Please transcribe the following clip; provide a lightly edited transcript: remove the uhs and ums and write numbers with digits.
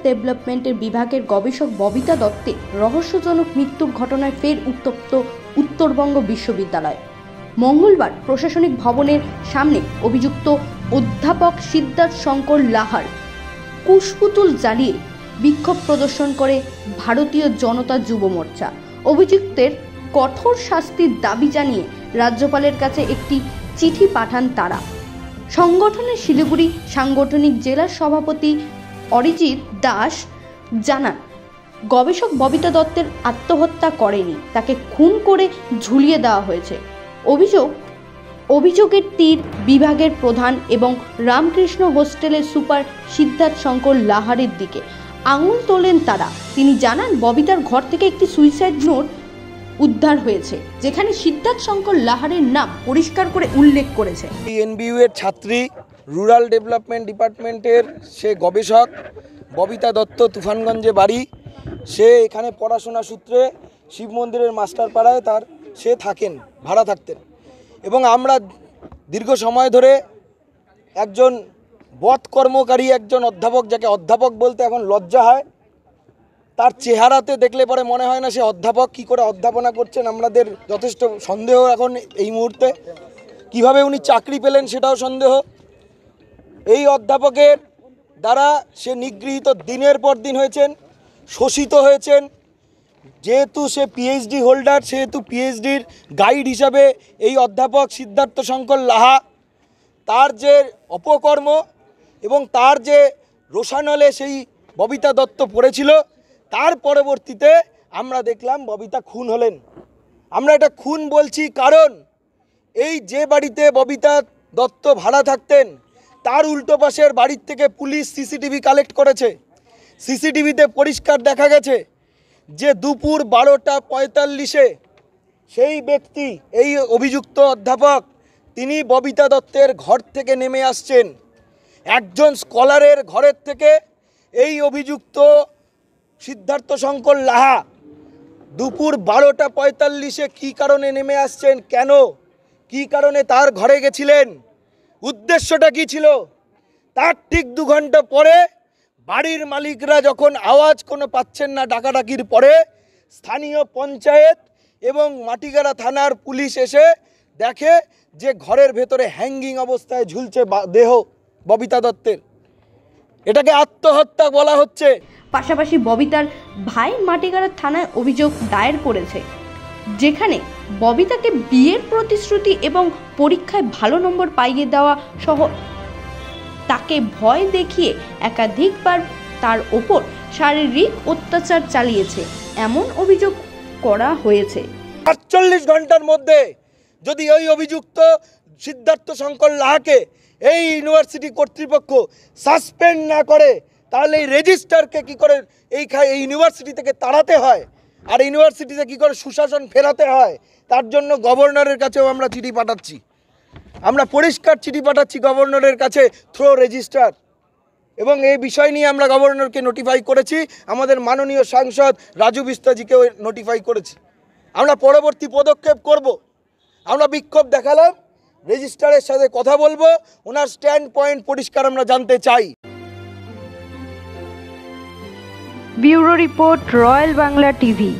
ডেভেলপমেন্টের বিভাগের গবেষক ববিতা দত্তের রহস্যজনক মৃত্যুর ঘটনায় ফের উত্তপ্ত উত্তরবঙ্গ বিশ্ববিদ্যালয়। মঙ্গলবার প্রশাসনিক ভবনের সামনে অভিযুক্ত অধ্যাপক সিদ্ধার্থ শঙ্কর লাহার কুশপুতুল জ্বালিয়ে বিক্ষোভ প্রদর্শন করে ভারতীয় জনতা যুব মোর্চা। অভিযুক্তের কঠোর শাস্তির দাবি জানিয়ে রাজ্যপালের কাছে একটি চিঠি পাঠান তারা। সংগঠনের শিলিগুড়ি সাংগঠনিক জেলার সভাপতি অরিজিৎ দাস জানান, গবেষক ববিতা দত্তের আত্মহত্যা করেনি, তাকে খুন করে ঝুলিয়ে দেওয়া হয়েছে। অভিযোগের তীর বিভাগের প্রধান এবং রামকৃষ্ণ হোস্টেলের সুপার সিদ্ধার্থ শঙ্কর লাহারের দিকে আঙুল তোলেন তারা। তিনি জানান, ববিতার ঘর থেকে একটি সুইসাইড নোট উদ্ধার হয়েছে, যেখানে সিদ্ধার্থ শঙ্কর লাহারের নাম পরিষ্কার করে উল্লেখ করেছে। এনবিইউ এর ছাত্রী, রুরাল ডেভেলপমেন্ট ডিপার্টমেন্টের সে গবেষক ববিতা দত্ত, তুফানগঞ্জে বাড়ি। সে এখানে পড়াশোনা সূত্রে শিব মন্দিরের মাস্টারপাড়ায় সে থাকেন, ভাড়া থাকতেন। এবং আমরা দীর্ঘ সময় ধরে একজন বৎকর্মকারী একজন অধ্যাপক, যাকে অধ্যাপক বলতে এখন লজ্জা হয়, তার চেহারাতে দেখলে পরে মনে হয় না সে অধ্যাপক। কী করে অধ্যাপনা করছেন আমাদের যথেষ্ট সন্দেহ এখন এই মুহূর্তে। কিভাবে উনি চাকরি পেলেন সেটাও সন্দেহ। এই অধ্যাপকের দ্বারা সে নিগৃহীত দিনের পর দিন হয়েছেন, শোষিত হয়েছেন। যেহেতু সে পিএইচডি হোল্ডার, সেহেতু পিএইচডির গাইড হিসাবে এই অধ্যাপক সিদ্ধার্থ শঙ্কর লাহা, তার যে অপকর্ম এবং তার যে রোষানলে সেই ববিতা দত্ত পড়েছিল, তার পরবর্তীতে আমরা দেখলাম ববিতা খুন হলেন। আমরা এটা খুন বলছি কারণ এই যে বাড়িতে ববিতা দত্ত ভাড়া থাকতেন, তার উল্টো পাশের বাড়ির থেকে পুলিশ সিসিটিভি কালেক্ট করেছে। সিসিটিভিতে পরিষ্কার দেখা গেছে যে দুপুর 12:45-এ সেই ব্যক্তি, এই অভিযুক্ত অধ্যাপক, তিনি ববিতা দত্তের ঘর থেকে নেমে আসছেন। একজন স্কলারের ঘরের থেকে এই অভিযুক্ত সিদ্ধার্থ শঙ্কর লাহা দুপুর 12:45-এ কী কারণে নেমে আসছেন, কেন, কী কারণে তার ঘরে গেছিলেন, উদ্দেশ্যটা কী ছিল, তার ঠিক 2 ঘন্টা পরে বাড়ির মালিকরা যখন আওয়াজ কোনো পাচ্ছেন না ডাকাডাকির পরে, স্থানীয় পঞ্চায়েত এবং মাটিগাড়া থানার পুলিশ এসে দেখে যে ঘরের ভেতরে হ্যাঙ্গিং অবস্থায় ঝুলছে দেহ ববিতা দত্তের। এটাকে আত্মহত্যা বলা হচ্ছে। পাশাপাশি ববিতার ভাই মাটিগাড়া থানায় অভিযোগ দায়ের করেছে, যেখানে ববিতাকে বিয়ের প্রতিশ্রুতি এবং পরীক্ষায় ভালো নম্বর পাইয়ে দেওয়া সহ তাকে ভয় দেখিয়ে একাধিকবার তার ওপর শারীরিক অত্যাচার চালিয়েছে, এমন অভিযোগ করা হয়েছে। 48 ঘন্টার মধ্যে যদি ওই অভিযুক্ত সিদ্ধার্থ শঙ্কর লাহাকে এই ইউনিভার্সিটি কর্তৃপক্ষ সাসপেন্ড না করে, তাহলে এই রেজিস্ট্রারকে কী করে এই ইউনিভার্সিটি থেকে তাড়াতে হয়, আর ইউনিভার্সিটিতে কী করে সুশাসন ফেরাতে হয়, তার জন্য গভর্নরের কাছেও আমরা চিঠি পাঠাচ্ছি। আমরা পরিষ্কার চিঠি পাঠাচ্ছি গভর্নরের কাছে থ্রো রেজিস্ট্রার, এবং এই বিষয় নিয়ে আমরা গভর্নরকে নোটিফাই করেছি, আমাদের মাননীয় সাংসদ রাজু বিস্তাজিকেও নোটিফাই করেছি। আমরা পরবর্তী পদক্ষেপ করব। আমরা বিক্ষোভ দেখালাম, রেজিস্ট্রারের সাথে কথা বলবো, ওনার স্ট্যান্ড পয়েন্ট পরিষ্কার আমরা জানতে চাই। Bureau report, royal Bangla TV.